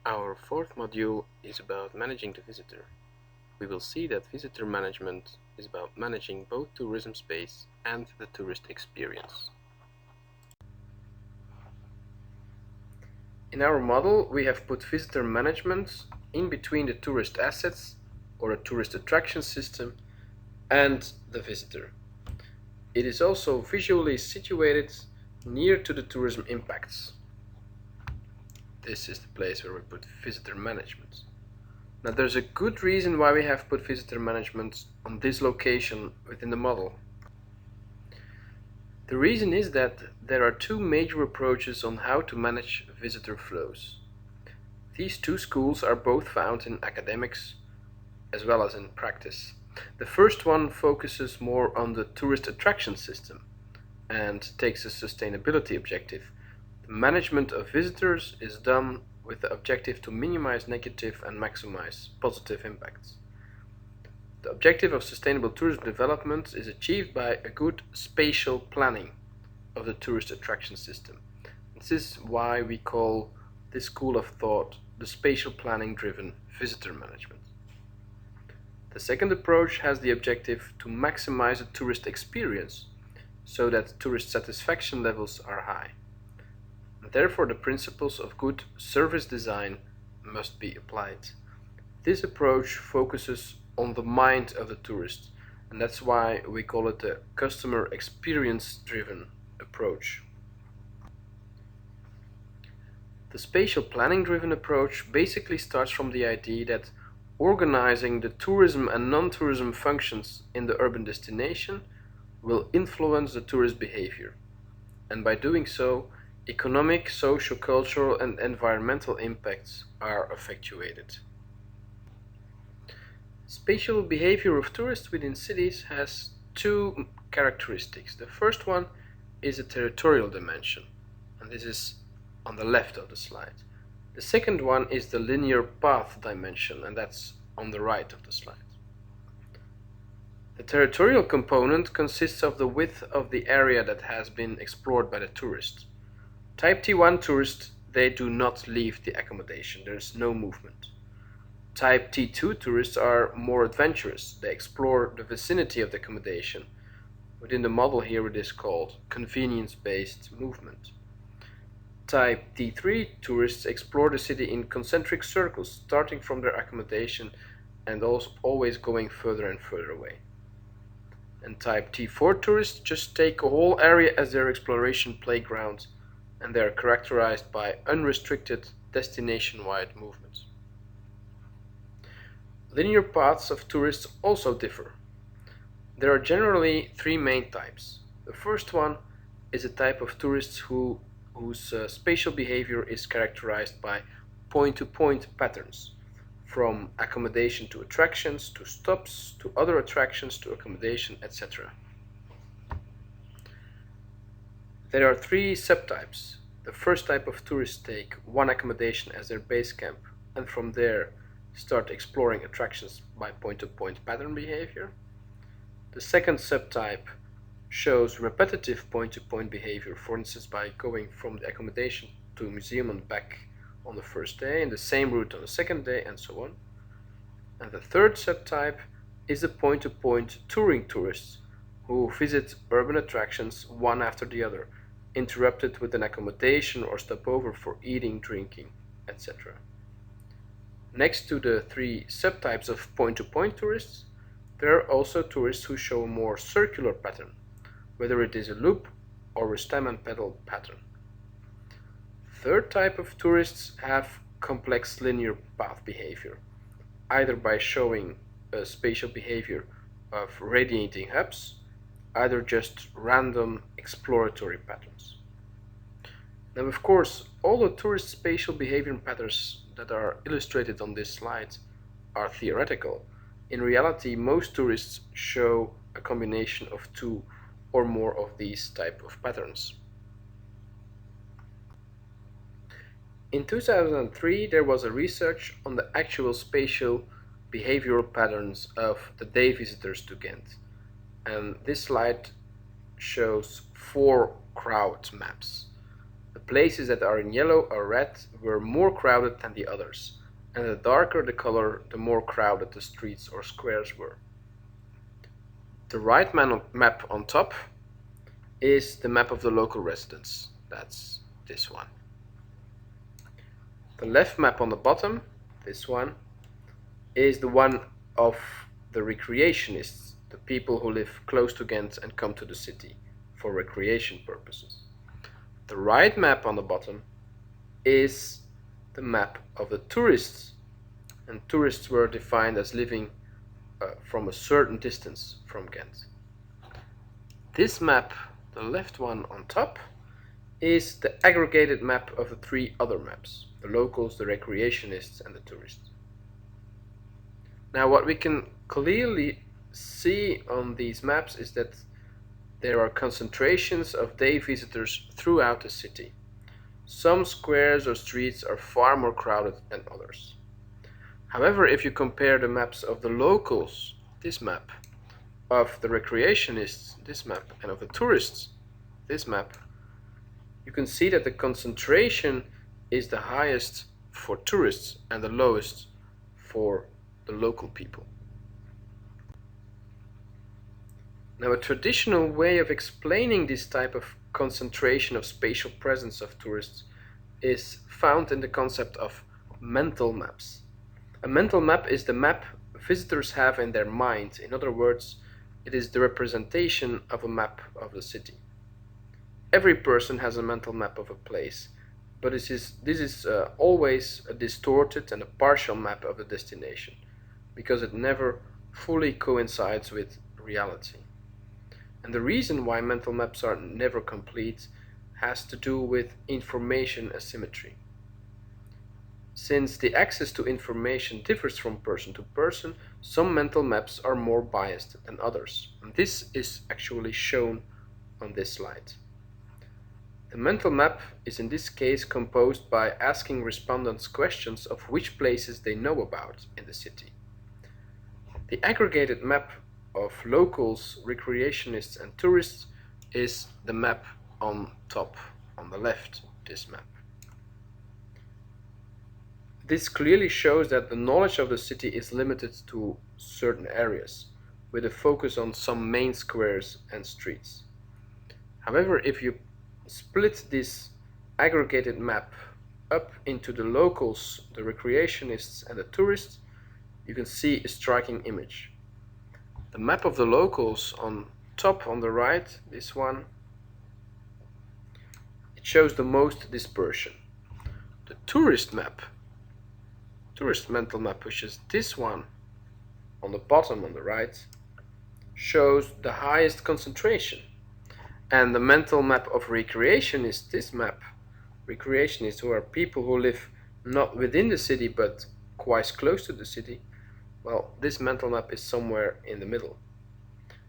Our fourth module is about managing the visitor. We will see that visitor management is about managing both tourism space and the tourist experience. In our model, we have put visitor management in between the tourist assets or a tourist attraction system and the visitor. It is also visually situated near to the tourism impacts. This is the place where we put visitor management. Now there's a good reason why we have put visitor management on this location within the model. The reason is that there are two major approaches on how to manage visitor flows. These two schools are both found in academics as well as in practice. The first one focuses more on the tourist attraction system and takes a sustainability objective. The management of visitors is done with the objective to minimize negative and maximize positive impacts. The objective of sustainable tourism development is achieved by a good spatial planning of the tourist attraction system. This is why we call this school of thought the spatial planning driven visitor management. The second approach has the objective to maximize the tourist experience so that tourist satisfaction levels are high. Therefore, the principles of good service design must be applied. This approach focuses on the mind of the tourist, and that's why we call it the customer experience driven approach. The spatial planning driven approach basically starts from the idea that organizing the tourism and non-tourism functions in the urban destination will influence the tourist behavior, and by doing so, economic, social, cultural, and environmental impacts are effectuated. Spatial behavior of tourists within cities has two characteristics. The first one is a territorial dimension, and this is on the left of the slide. The second one is the linear path dimension, and that's on the right of the slide. The territorial component consists of the width of the area that has been explored by the tourist. Type T1 tourists, they do not leave the accommodation, there's no movement. Type T2 tourists are more adventurous, they explore the vicinity of the accommodation. Within the model here it is called convenience-based movement. Type T3 tourists explore the city in concentric circles, starting from their accommodation and also always going further and further away. And Type T4 tourists just take a whole area as their exploration playground, and they are characterized by unrestricted destination-wide movements. Linear paths of tourists also differ. There are generally three main types. The first one is a type of tourists whose spatial behavior is characterized by point-to-point patterns, from accommodation to attractions, to stops, to other attractions, to accommodation, etc. There are three subtypes. The first type of tourists take one accommodation as their base camp and from there start exploring attractions by point-to-point pattern behavior. The second subtype shows repetitive point-to-point behavior, for instance by going from the accommodation to a museum and back on the first day and the same route on the second day and so on. And the third subtype is the point-to-point touring tourists who visit urban attractions one after the other, interrupted with an accommodation or stopover for eating, drinking, etc. Next to the three subtypes of point-to-point tourists, there are also tourists who show a more circular pattern, whether it is a loop or a stem and pedal pattern. Third type of tourists have complex linear path behavior, either by showing a spatial behavior of radiating hubs, either just random exploratory patterns. Now, of course, all the tourist spatial behavior patterns that are illustrated on this slide are theoretical. In reality, most tourists show a combination of two or more of these type of patterns. In 2003, there was a research on the actual spatial behavioral patterns of the day visitors to Ghent. And this slide shows four crowd maps. The places that are in yellow or red were more crowded than the others, and the darker the color, the more crowded the streets or squares were. The right map on top is the map of the local residents. That's this one. The left map on the bottom, this one, is the one of the recreationists, the people who live close to Ghent and come to the city for recreation purposes. The right map on the bottom is the map of the tourists, and tourists were defined as living from a certain distance from Ghent. This map, the left one on top, is the aggregated map of the three other maps, the locals, the recreationists, and the tourists. Now what we can clearly see on these maps is that there are concentrations of day visitors throughout the city. Some squares or streets are far more crowded than others. However, if you compare the maps of the locals, this map, of the recreationists, this map, and of the tourists, this map, you can see that the concentration is the highest for tourists and the lowest for the local people. Now, a traditional way of explaining this type of concentration of spatial presence of tourists is found in the concept of mental maps. A mental map is the map visitors have in their mind. In other words, it is the representation of a map of the city. Every person has a mental map of a place, but this is always a distorted and a partial map of the destination, because it never fully coincides with reality. And the reason why mental maps are never complete has to do with information asymmetry. Since the access to information differs from person to person, some mental maps are more biased than others. And this is actually shown on this slide. The mental map is in this case composed by asking respondents questions of which places they know about in the city. The aggregated map of locals, recreationists, and tourists is the map on top, on the left, this map. This clearly shows that the knowledge of the city is limited to certain areas, with a focus on some main squares and streets. However, if you split this aggregated map up into the locals, the recreationists, and the tourists, you can see a striking image. The map of the locals on top on the right, this one, it shows the most dispersion. The tourist mental map, which is this one on the bottom on the right, shows the highest concentration. And the mental map of recreationists, this map, recreationists, who are people who live not within the city but quite close to the city, well, this mental map is somewhere in the middle.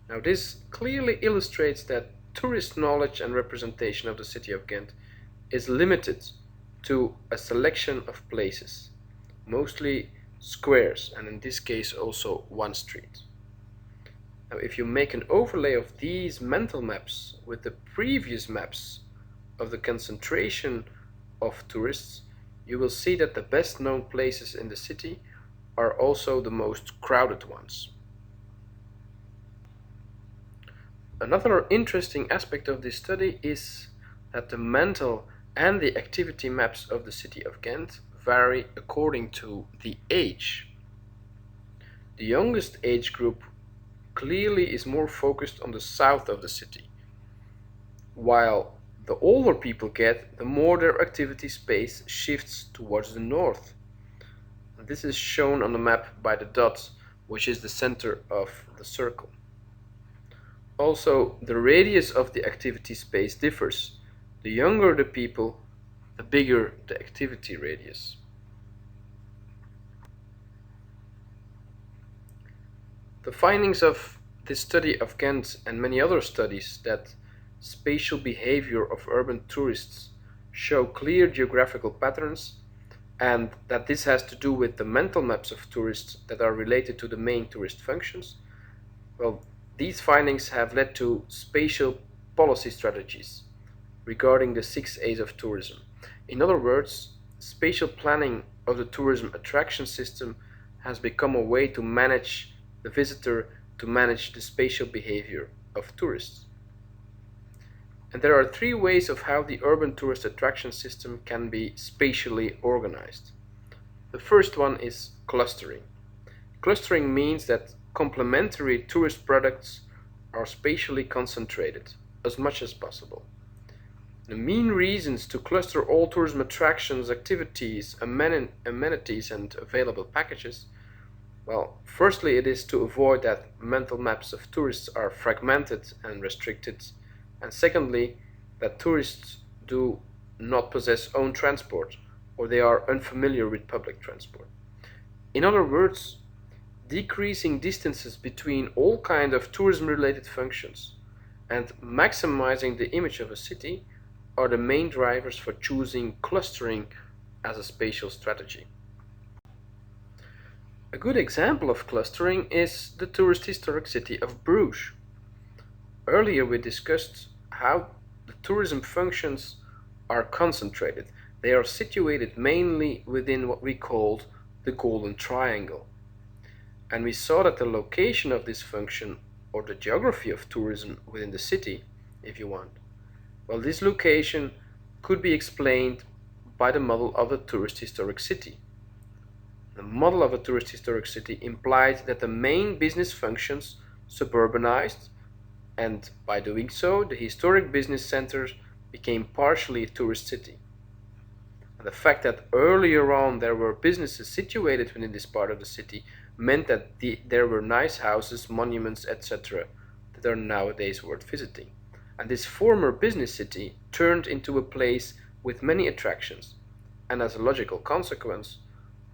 Now this clearly illustrates that tourist knowledge and representation of the city of Ghent is limited to a selection of places, mostly squares, and in this case also one street. Now if you make an overlay of these mental maps with the previous maps of the concentration of tourists, you will see that the best known places in the city are also the most crowded ones. Another interesting aspect of this study is that the mental and the activity maps of the city of Ghent vary according to the age. The youngest age group clearly is more focused on the south of the city, while the older people get, the more their activity space shifts towards the north. And this is shown on the map by the dot, which is the center of the circle. Also, the radius of the activity space differs. The younger the people, the bigger the activity radius. The findings of this study of Ghent and many other studies that spatial behavior of urban tourists show clear geographical patterns, and that this has to do with the mental maps of tourists that are related to the main tourist functions. Well, these findings have led to spatial policy strategies, regarding the 6 A's of tourism. In other words, spatial planning of the tourism attraction system has become a way to manage the visitor, to manage the spatial behavior of tourists. And there are 3 ways of how the urban tourist attraction system can be spatially organized. The first one is clustering. Clustering means that complementary tourist products are spatially concentrated as much as possible. The main reasons to cluster all tourism attractions, activities, amenities and available packages, well, firstly it is to avoid that mental maps of tourists are fragmented and restricted, and secondly that tourists do not possess own transport or they are unfamiliar with public transport. In other words, decreasing distances between all kinds of tourism related functions and maximizing the image of a city are the main drivers for choosing clustering as a spatial strategy. A good example of clustering is the tourist historic city of Bruges. Earlier we discussed how the tourism functions are concentrated. They are situated mainly within what we called the Golden Triangle. And we saw that the location of this function, or the geography of tourism within the city, if you want, well, this location could be explained by the model of a tourist historic city. The model of a tourist historic city implied that the main business functions suburbanized, and by doing so, the historic business centers became partially a tourist city. And the fact that earlier on there were businesses situated within this part of the city meant that there were nice houses, monuments, etc. that are nowadays worth visiting. And this former business city turned into a place with many attractions, and as a logical consequence,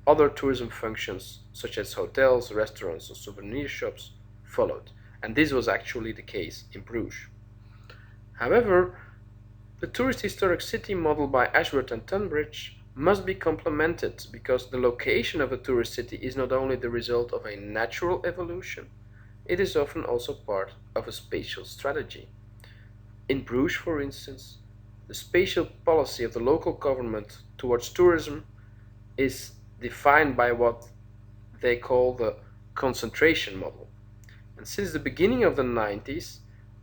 other tourism functions such as hotels, restaurants, or souvenir shops followed. And this was actually the case in Bruges. However, the tourist historic city model by Ashworth and Tunbridge must be complemented because the location of a tourist city is not only the result of a natural evolution, it is often also part of a spatial strategy. In Bruges, for instance, the spatial policy of the local government towards tourism is defined by what they call the concentration model. And since the beginning of the 90s,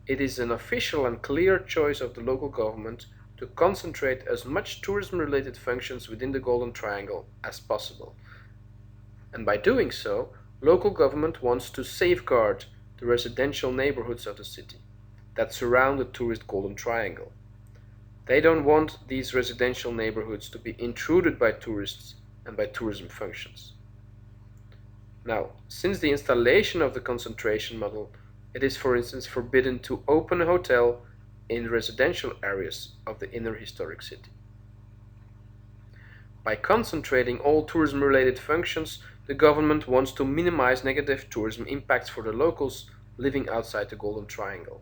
it is an official and clear choice of the local government to concentrate as much tourism-related functions within the Golden Triangle as possible. And by doing so, local government wants to safeguard the residential neighborhoods of the city that surround the tourist Golden Triangle. They don't want these residential neighborhoods to be intruded by tourists and by tourism functions. Now, since the installation of the concentration model, it is for instance forbidden to open a hotel in residential areas of the inner historic city. By concentrating all tourism-related functions, the government wants to minimize negative tourism impacts for the locals living outside the Golden Triangle.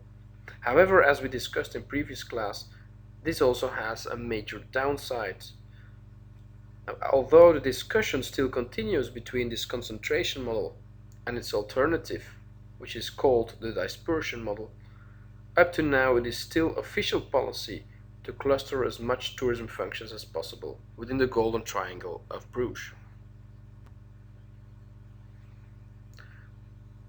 However, as we discussed in previous class, this also has a major downside. Although the discussion still continues between this concentration model and its alternative, which is called the dispersion model, up to now it is still official policy to cluster as much tourism functions as possible within the Golden Triangle of Bruges.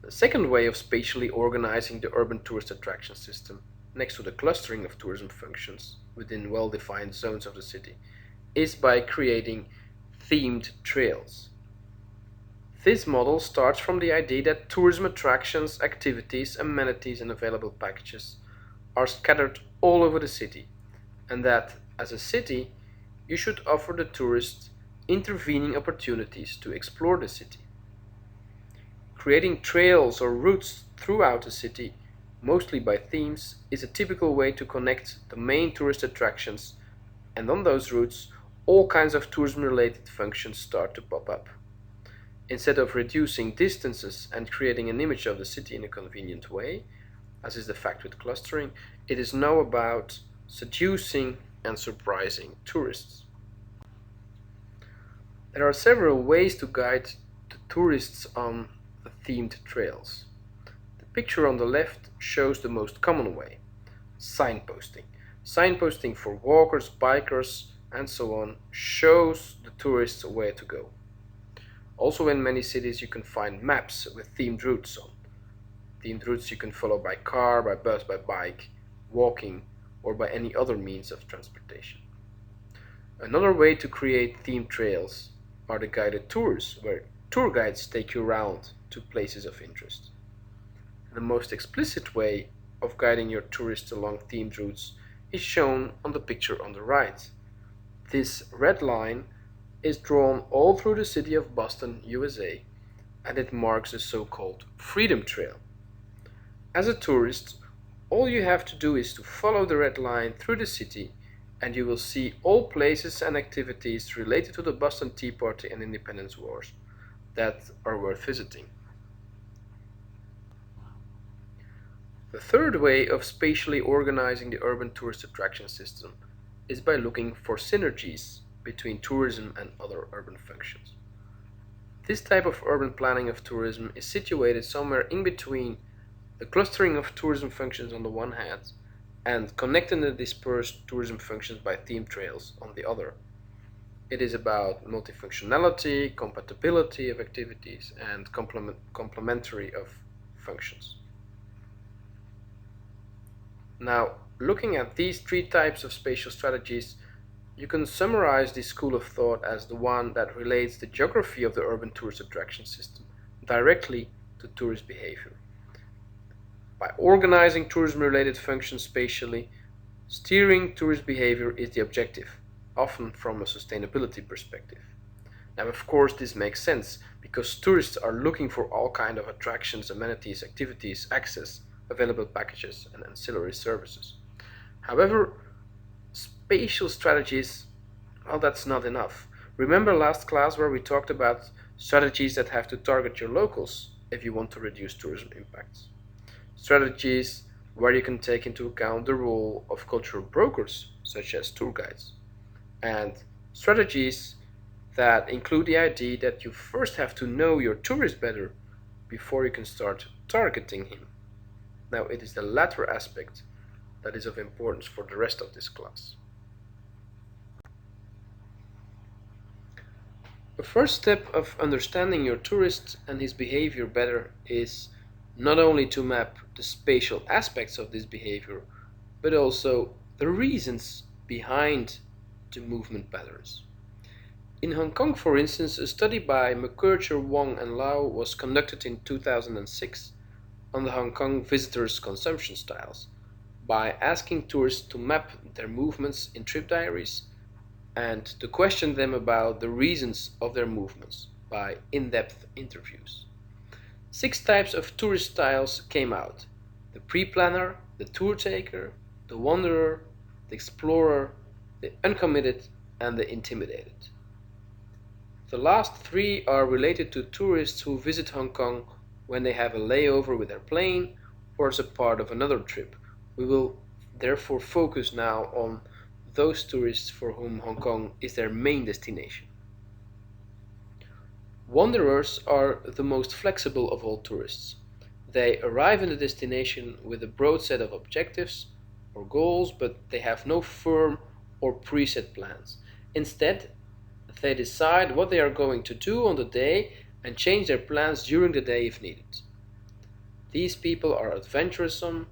The second way of spatially organizing the urban tourist attraction system, next to the clustering of tourism functions within well-defined zones of the city, is by creating themed trails. This model starts from the idea that tourism attractions, activities, amenities, and available packages are scattered all over the city, and that, as a city, you should offer the tourists intervening opportunities to explore the city. Creating trails or routes throughout the city, mostly by themes, is a typical way to connect the main tourist attractions, and on those routes, all kinds of tourism-related functions start to pop up. Instead of reducing distances and creating an image of the city in a convenient way, as is the fact with clustering, it is now about seducing and surprising tourists. There are several ways to guide the tourists on the themed trails. The picture on the left shows the most common way, signposting. Signposting for walkers, bikers, and so on shows the tourists where to go. Also, in many cities you can find maps with themed routes on. Themed routes you can follow by car, by bus, by bike, walking, or by any other means of transportation. Another way to create themed trails are the guided tours, where tour guides take you around to places of interest. The most explicit way of guiding your tourists along themed routes is shown on the picture on the right. This red line is drawn all through the city of Boston, USA, and it marks the so-called Freedom Trail. As a tourist, all you have to do is to follow the red line through the city, and you will see all places and activities related to the Boston Tea Party and Independence Wars that are worth visiting. The third way of spatially organizing the urban tourist attraction system is by looking for synergies between tourism and other urban functions. This type of urban planning of tourism is situated somewhere in between the clustering of tourism functions on the one hand and connecting the dispersed tourism functions by theme trails on the other. It is about multifunctionality, compatibility of activities, and complementary of functions. Now, looking at these three types of spatial strategies, you can summarize this school of thought as the one that relates the geography of the urban tourist attraction system directly to tourist behavior. By organizing tourism-related functions spatially, steering tourist behavior is the objective, often from a sustainability perspective. Now, of course, this makes sense because tourists are looking for all kinds of attractions, amenities, activities, access, available packages, and ancillary services. However, spatial strategies, well, that's not enough. Remember last class where we talked about strategies that have to target your locals if you want to reduce tourism impacts. Strategies where you can take into account the role of cultural brokers, such as tour guides. And strategies that include the idea that you first have to know your tourist better before you can start targeting him. Now, it is the latter aspect that is of importance for the rest of this class. The first step of understanding your tourist and his behavior better is not only to map the spatial aspects of this behavior, but also the reasons behind the movement patterns. In Hong Kong, for instance, a study by McKercher, Wong, and Lau was conducted in 2006 on the Hong Kong visitors' consumption styles by asking tourists to map their movements in trip diaries and to question them about the reasons of their movements by in-depth interviews. 6 types of tourist styles came out: the pre-planner, the tour taker, the wanderer, the explorer, the uncommitted, and the intimidated. The last 3 are related to tourists who visit Hong Kong when they have a layover with their plane or as a part of another trip. We will therefore focus now on those tourists for whom Hong Kong is their main destination. Wanderers are the most flexible of all tourists. They arrive in the destination with a broad set of objectives or goals, but they have no firm or preset plans. Instead, they decide what they are going to do on the day and change their plans during the day if needed. These people are adventuresome,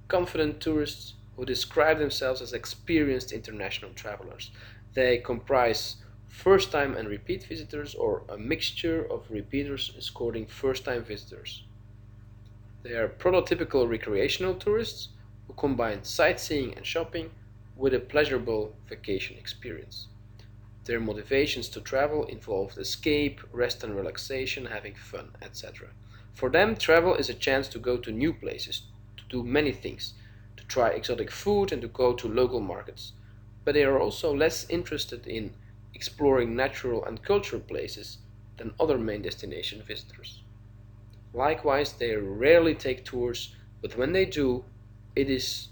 confident tourists who describe themselves as experienced international travelers. They comprise first-time and repeat visitors, or a mixture of repeaters escorting first-time visitors. They are prototypical recreational tourists who combine sightseeing and shopping with a pleasurable vacation experience. Their motivations to travel involve escape, rest and relaxation, having fun, etc. For them, travel is a chance to go to new places, to do many things, to try exotic food and to go to local markets. But they are also less interested in exploring natural and cultural places than other main destination visitors. Likewise, they rarely take tours, but when they do, it is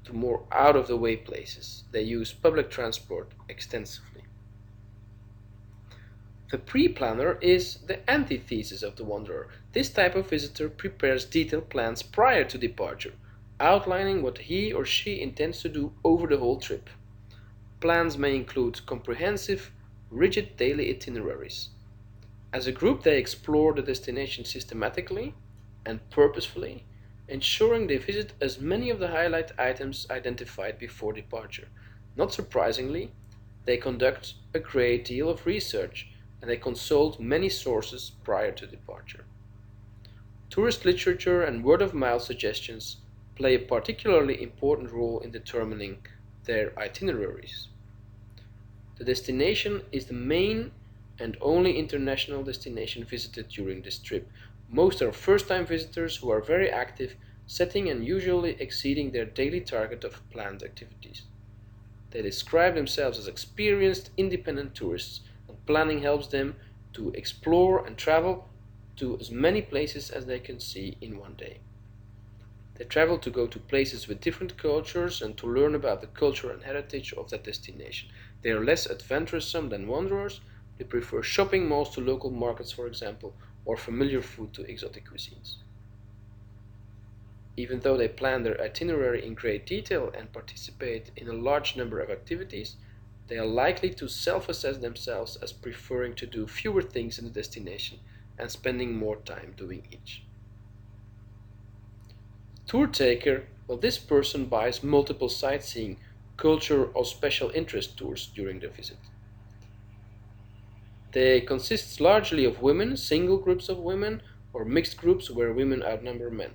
to more out-of-the-way places. They use public transport extensively. The pre-planner is the antithesis of the wanderer. This type of visitor prepares detailed plans prior to departure, outlining what he or she intends to do over the whole trip. Plans may include comprehensive, rigid daily itineraries. As a group, they explore the destination systematically and purposefully, ensuring they visit as many of the highlight items identified before departure. Not surprisingly, they conduct a great deal of research and they consult many sources prior to departure. Tourist literature and word of mouth suggestions play a particularly important role in determining their itineraries. The destination is the main and only international destination visited during this trip. Most are first time visitors who are very active, setting and usually exceeding their daily target of planned activities. They describe themselves as experienced, independent tourists, and planning helps them to explore and travel to as many places as they can see in one day. They travel to go to places with different cultures and to learn about the culture and heritage of that destination. They are less adventuresome than wanderers. They prefer shopping malls to local markets, for example, or familiar food to exotic cuisines. Even though they plan their itinerary in great detail and participate in a large number of activities, they are likely to self-assess themselves as preferring to do fewer things in the destination and spending more time doing each. Tour taker, well, this person buys multiple sightseeing, culture, or special interest tours during their visit. They consist largely of women, single groups of women, or mixed groups where women outnumber men.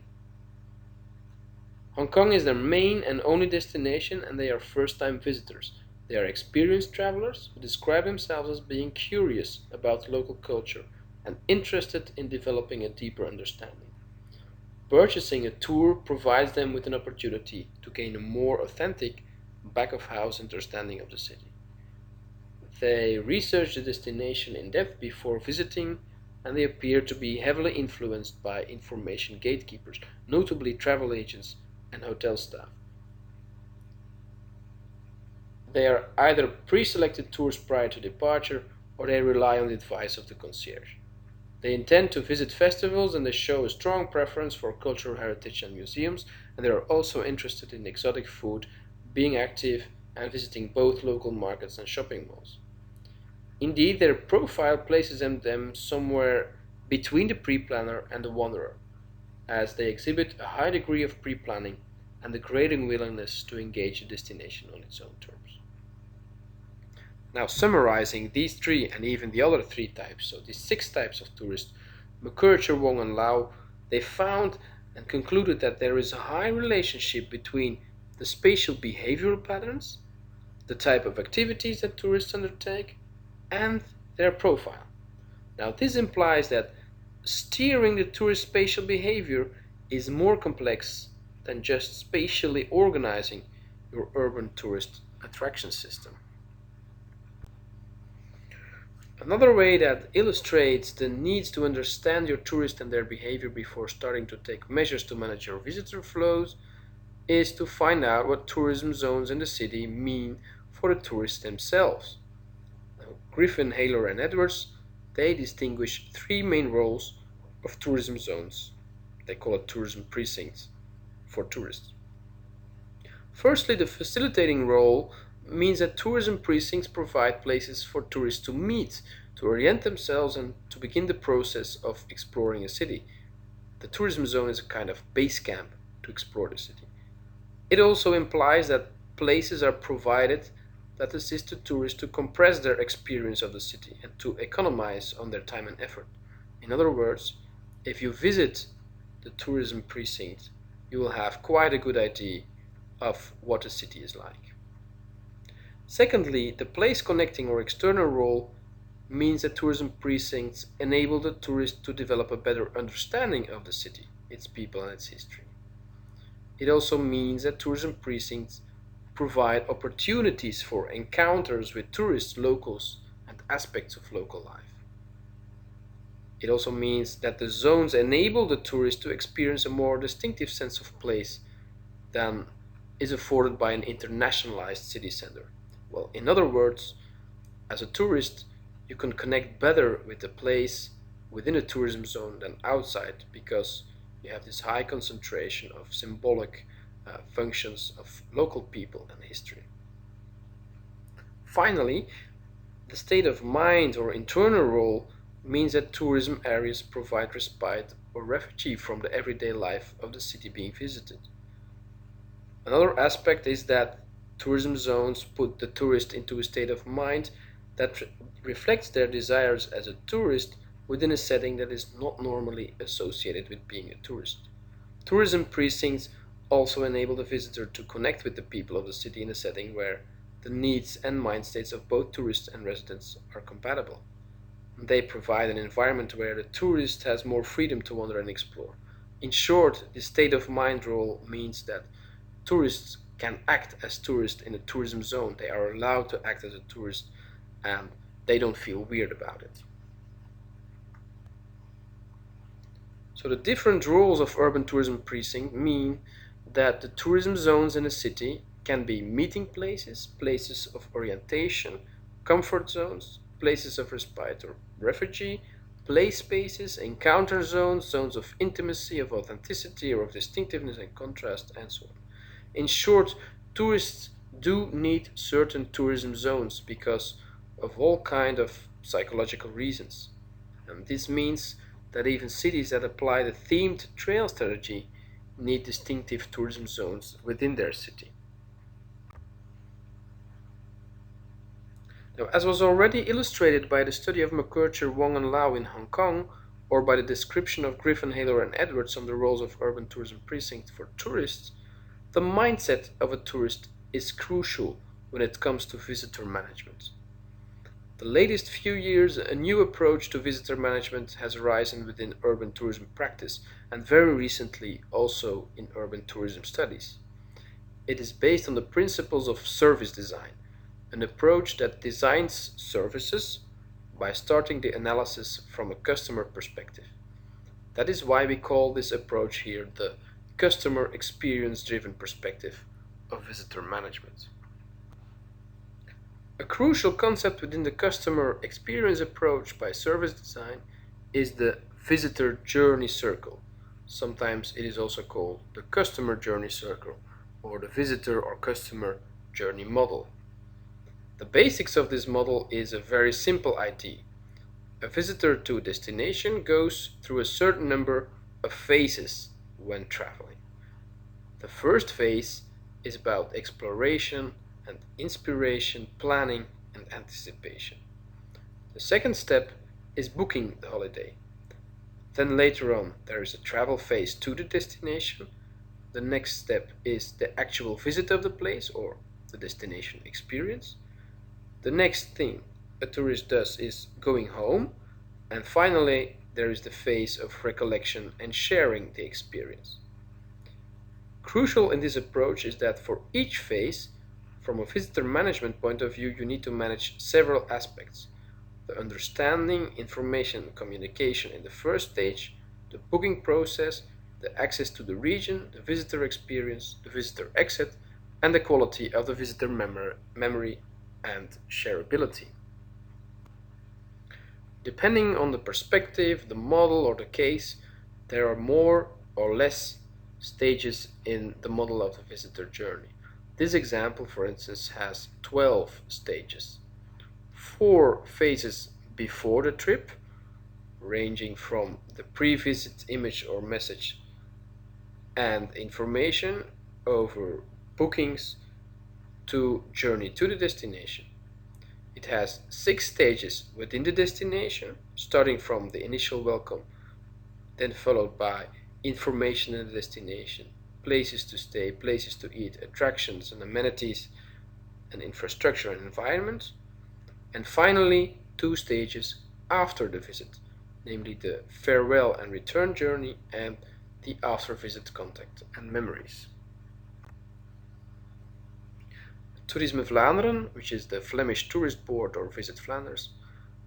Hong Kong is their main and only destination, and they are first-time visitors. They are experienced travelers who describe themselves as being curious about local culture and interested in developing a deeper understanding. Purchasing a tour provides them with an opportunity to gain a more authentic back-of-house understanding of the city. They research the destination in depth before visiting, and they appear to be heavily influenced by information gatekeepers, notably travel agents and hotel staff. They are either pre-selected tours prior to departure, or they rely on the advice of the concierge. They intend to visit festivals and they show a strong preference for cultural heritage and museums, and they are also interested in exotic food, being active, and visiting both local markets and shopping malls. Indeed, their profile places them somewhere between the pre-planner and the wanderer, as they exhibit a high degree of pre-planning and a greater willingness to engage a destination on its own terms. Now, summarizing these three and even the other three types, so these six types of tourists, McCurcher, Wong, and Lau, they found and concluded that there is a high relationship between the spatial behavioral patterns, the type of activities that tourists undertake, and their profile. Now, this implies that steering the tourist spatial behavior is more complex than just spatially organizing your urban tourist attraction system. Another way that illustrates the need to understand your tourists and their behavior before starting to take measures to manage your visitor flows is to find out what tourism zones in the city mean for the tourists themselves. Now, Griffin, Haler, and Edwards, they distinguish three main roles of tourism zones. They call it tourism precincts for tourists. Firstly, the facilitating role means that tourism precincts provide places for tourists to meet, to orient themselves, and to begin the process of exploring a city. The tourism zone is a kind of base camp to explore the city. It also implies that places are provided that assist the tourists to compress their experience of the city and to economize on their time and effort. In other words, if you visit the tourism precinct, you will have quite a good idea of what a city is like. Secondly, the place connecting or external role means that tourism precincts enable the tourist to develop a better understanding of the city, its people, and its history. It also means that tourism precincts provide opportunities for encounters with tourists, locals, and aspects of local life. It also means that the zones enable the tourist to experience a more distinctive sense of place than is afforded by an internationalized city center. Well, in other words, as a tourist, you can connect better with the place within a tourism zone than outside because you have this high concentration of symbolic functions of local people and history. Finally, the state of mind or internal role means that tourism areas provide respite or refuge from the everyday life of the city being visited. Another aspect is that tourism zones put the tourist into a state of mind that reflects their desires as a tourist within a setting that is not normally associated with being a tourist. Tourism precincts also enable the visitor to connect with the people of the city in a setting where the needs and mind states of both tourists and residents are compatible. They provide an environment where the tourist has more freedom to wander and explore. In short, the state of mind role means that tourists can act as tourists in a tourism zone. They are allowed to act as a tourist and they don't feel weird about it. So the different roles of urban tourism precinct mean that the tourism zones in a city can be meeting places, places of orientation, comfort zones, places of respite or refuge, play spaces, encounter zones, zones of intimacy, of authenticity, or of distinctiveness and contrast, and so on. In short, tourists do need certain tourism zones because of all kind of psychological reasons. And this means that even cities that apply the themed trail strategy need distinctive tourism zones within their city. Now, as was already illustrated by the study of McKercher, Wong and Lau in Hong Kong, or by the description of Griffin, Haler and Edwards on the roles of urban tourism precincts for tourists, the mindset of a tourist is crucial when it comes to visitor management. The latest few years, a new approach to visitor management has arisen within urban tourism practice, and very recently also in urban tourism studies. It is based on the principles of service design, an approach that designs services by starting the analysis from a customer perspective. That is why we call this approach here the customer experience driven perspective of visitor management. A crucial concept within the customer experience approach by service design is the visitor journey circle. Sometimes it is also called the customer journey circle or the visitor or customer journey model. The basics of this model is a very simple idea. A visitor to a destination goes through a certain number of phases when traveling. The first phase is about exploration and inspiration, planning and anticipation. The second step is booking the holiday. Then later on there is a travel phase to the destination. The next step is the actual visit of the place or the destination experience. The next thing a tourist does is going home, and finally there is the phase of recollection and sharing the experience. Crucial in this approach is that for each phase, from a visitor management point of view, you need to manage several aspects. The understanding, information, and communication in the first stage, the booking process, the access to the region, the visitor experience, the visitor exit, and the quality of the visitor memory and shareability. Depending on the perspective, the model, or the case, there are more or less stages in the model of the visitor journey. This example, for instance, has 12 stages. 4 phases before the trip, ranging from the pre-visit image or message and information over bookings to journey to the destination. It has 6 stages within the destination, starting from the initial welcome, then followed by information in the destination, places to stay, places to eat, attractions and amenities, and infrastructure and environment, and finally 2 stages after the visit, namely the farewell and return journey and the after visit contact and memories. Toerisme Vlaanderen, which is the Flemish Tourist Board or Visit Flanders,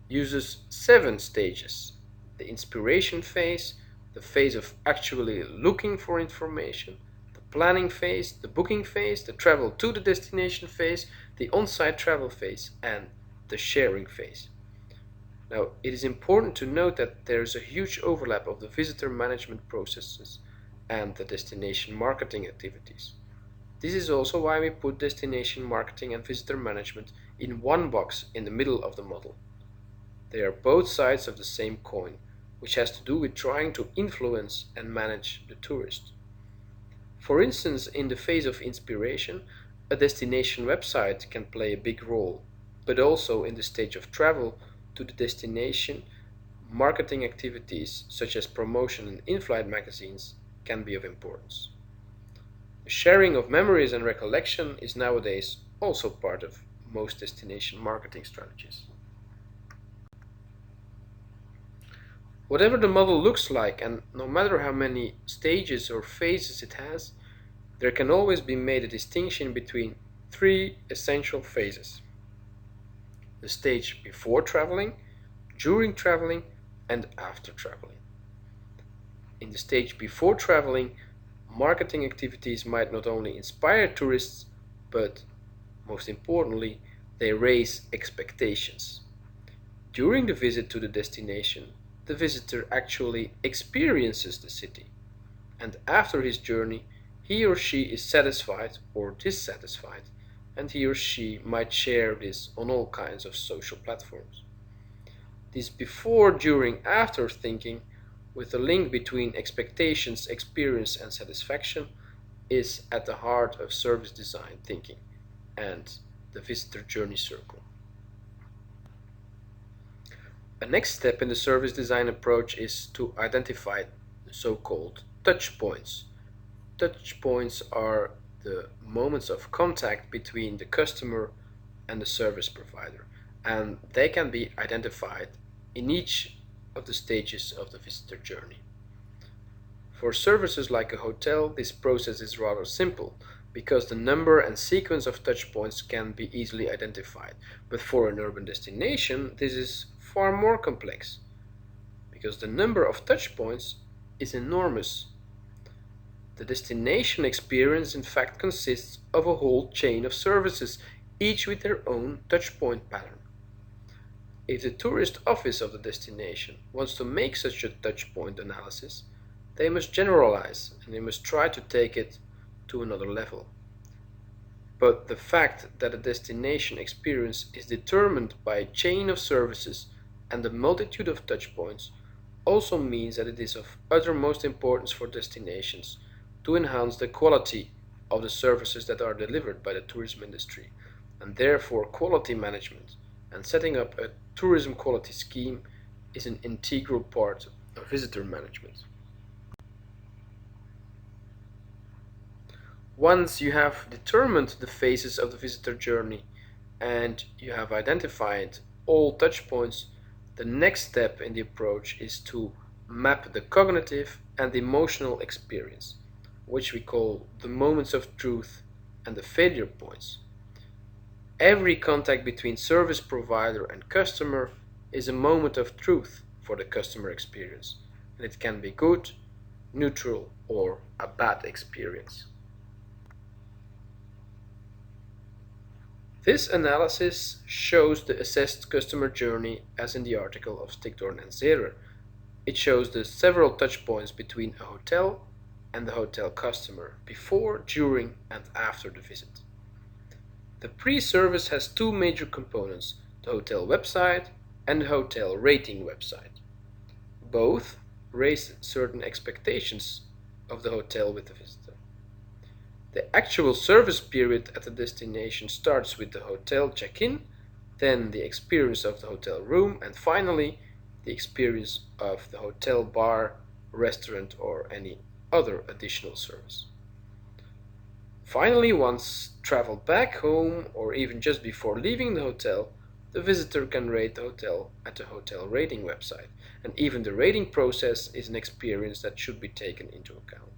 uses 7 stages: the inspiration phase, the phase of actually looking for information, the planning phase, the booking phase, the travel to the destination phase, the on-site travel phase, and the sharing phase. Now, it is important to note that there is a huge overlap of the visitor management processes and the destination marketing activities. This is also why we put destination marketing and visitor management in one box in the middle of the model. They are both sides of the same coin, which has to do with trying to influence and manage the tourist. For instance, in the phase of inspiration, a destination website can play a big role, but also in the stage of travel to the destination, marketing activities such as promotion and in-flight magazines can be of importance. The sharing of memories and recollection is nowadays also part of most destination marketing strategies. Whatever the model looks like, and no matter how many stages or phases it has, there can always be made a distinction between three essential phases: the stage before traveling, during traveling, and after traveling. In the stage before traveling, marketing activities might not only inspire tourists, but most importantly, they raise expectations. During the visit to the destination, the visitor actually experiences the city, and after his journey, he or she is satisfied or dissatisfied, and he or she might share this on all kinds of social platforms. This before, during, after thinking, with the link between expectations, experience, and satisfaction, is at the heart of service design thinking and the visitor journey circle. A next step in the service design approach is to identify the so-called touch points. Touch points are the moments of contact between the customer and the service provider, and they can be identified in each of the stages of the visitor journey. For services like a hotel, this process is rather simple because the number and sequence of touch points can be easily identified. But for an urban destination, this is far more complex because the number of touch points is enormous. The destination experience in fact consists of a whole chain of services, each with their own touch point pattern. If the tourist office of the destination wants to make such a touch point analysis, they must generalize and they must try to take it to another level. But the fact that a destination experience is determined by a chain of services and a multitude of touch points also means that it is of uttermost importance for destinations to enhance the quality of the services that are delivered by the tourism industry, and therefore quality management and setting up a tourism quality scheme is an integral part of visitor management. Once you have determined the phases of the visitor journey and you have identified all touch points, the next step in the approach is to map the cognitive and emotional experience, which we call the moments of truth and the failure points. Every contact between service provider and customer is a moment of truth for the customer experience, and it can be good, neutral, or a bad experience. This analysis shows the assessed customer journey as in the article of Stigdorn and Zehrer. It shows the several touchpoints between a hotel and the hotel customer before, during, and after the visit. The pre-service has two major components, the hotel website and the hotel rating website. Both raise certain expectations of the hotel with the visitor. The actual service period at the destination starts with the hotel check-in, then the experience of the hotel room, and finally the experience of the hotel bar, restaurant, or any other additional service. Finally, once traveled back home or even just before leaving the hotel, the visitor can rate the hotel at the hotel rating website, and even the rating process is an experience that should be taken into account.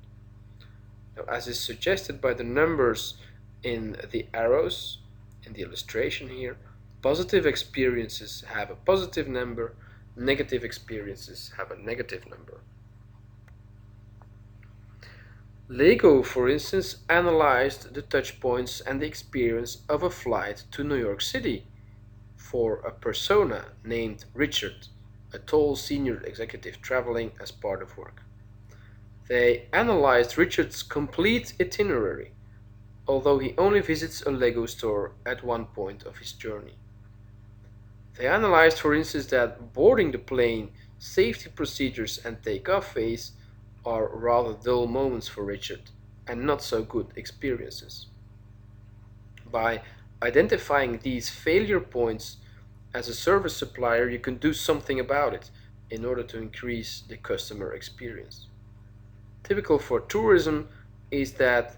Now, as is suggested by the numbers in the arrows in the illustration here, positive experiences have a positive number, negative experiences have a negative number. Lego, for instance, analyzed the touch points and the experience of a flight to New York City for a persona named Richard, a tall senior executive traveling as part of work. They analyzed Richard's complete itinerary, although he only visits a Lego store at one point of his journey. They analyzed, for instance, that boarding the plane, safety procedures, and takeoff phase are rather dull moments for Richard and not so good experiences. By identifying these failure points as a service supplier, you can do something about it in order to increase the customer experience. Typical for tourism is that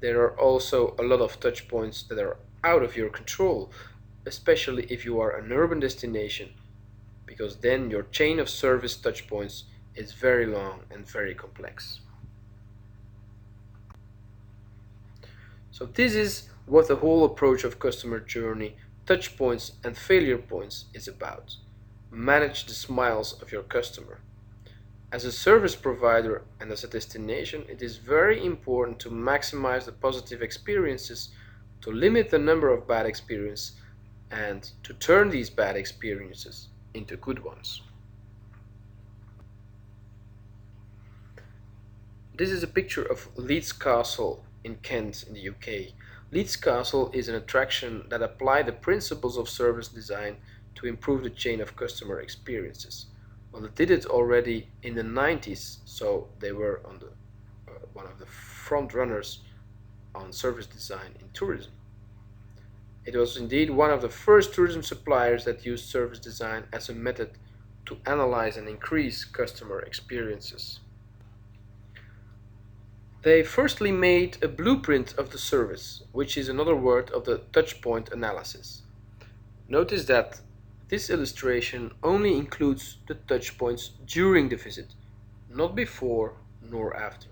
there are also a lot of touch points that are out of your control, especially if you are an urban destination, because then your chain of service touch points is very long and very complex. So this is what the whole approach of customer journey, touch points and failure points is about. Manage the smiles of your customer. As a service provider and as a destination, it is very important to maximize the positive experiences, to limit the number of bad experiences, and to turn these bad experiences into good ones. This is a picture of Leeds Castle in Kent in the UK. Leeds Castle is an attraction that applies the principles of service design to improve the chain of customer experiences. Well, they did it already in the 90s, so they were one of the front runners on service design in tourism. It was indeed one of the first tourism suppliers that used service design as a method to analyze and increase customer experiences. They firstly made a blueprint of the service, which is another word of the touchpoint analysis. Notice that this illustration only includes the touchpoints during the visit, not before nor after.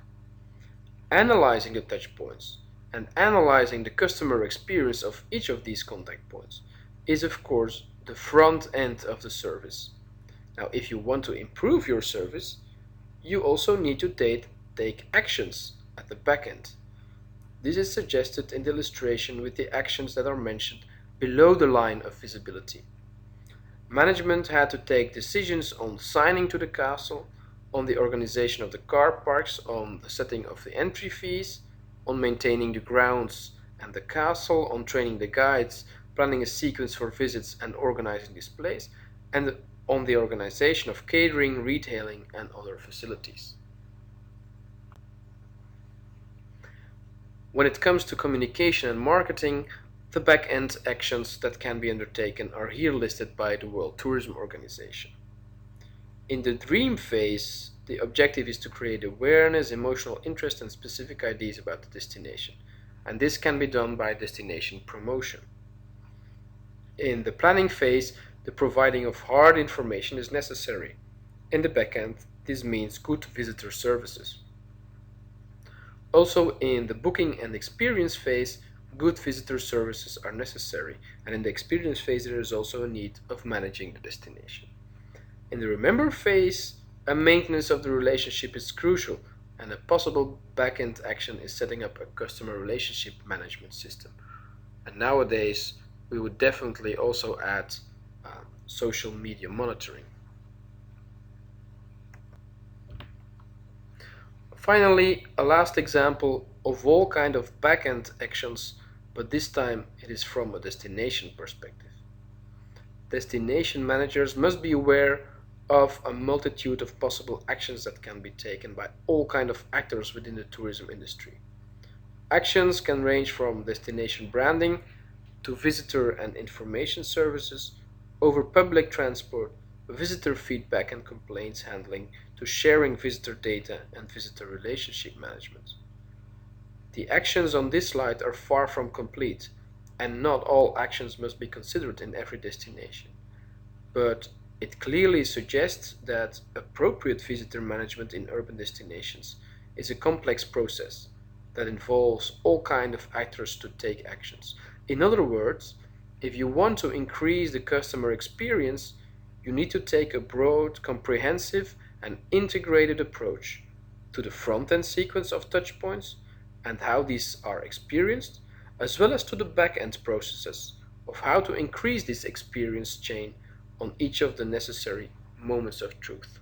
Analyzing the touchpoints and analyzing the customer experience of each of these contact points is, of course, the front end of the service. Now, if you want to improve your service, you also need to take actions at the back end. This is suggested in the illustration with the actions that are mentioned below the line of visibility. Management had to take decisions on signing to the castle, on the organization of the car parks, on the setting of the entry fees, on maintaining the grounds and the castle, on training the guides, planning a sequence for visits and organizing displays, and on the organization of catering, retailing, and other facilities. When it comes to communication and marketing, the back-end actions that can be undertaken are here listed by the World Tourism Organization. In the dream phase, the objective is to create awareness, emotional interest, and specific ideas about the destination, and this can be done by destination promotion. In the planning phase, the providing of hard information is necessary. In the back end, this means good visitor services. Also, in the booking and experience phase, good visitor services are necessary, and in the experience phase there is also a need of managing the destination. In the remember phase, a maintenance of the relationship is crucial, and a possible back-end action is setting up a customer relationship management system. And nowadays, we would definitely also add social media monitoring. Finally, a last example of all kind of back-end actions, but this time it is from a destination perspective. Destination managers must be aware of a multitude of possible actions that can be taken by all kind of actors within the tourism industry. Actions can range from destination branding to visitor and information services, over public transport, visitor feedback and complaints handling, to sharing visitor data and visitor relationship management. The actions on this slide are far from complete, and not all actions must be considered in every destination. But it clearly suggests that appropriate visitor management in urban destinations is a complex process that involves all kinds of actors to take actions. In other words, if you want to increase the customer experience, you need to take a broad, comprehensive, and integrated approach to the front-end sequence of touchpoints and how these are experienced, as well as to the back-end processes of how to increase this experience chain on each of the necessary moments of truth.